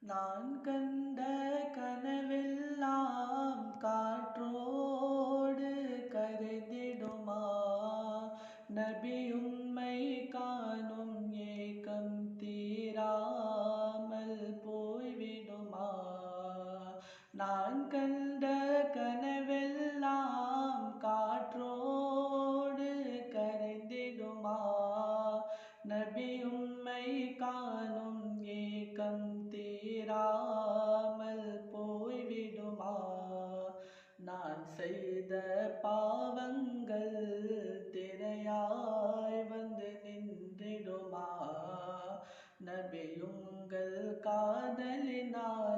நான் கண்ட கனவெல்லாம் காற்றோடு கரைந்திடுமா? நபி உம்மை காணும் ஏக்கம் தீராமல் போய்விடுமா? நான் கண்ட கனவெல்லாம் காற்றோடு கரைந்திடுமா? நபி உம்மை காணும் ஏக்கம் தீராமல் போய்விடுமா? நான் செய்த பாவங்கள் திரையாய் வந்து நின்றிடுமா? நபி உங்கள் காதலினால்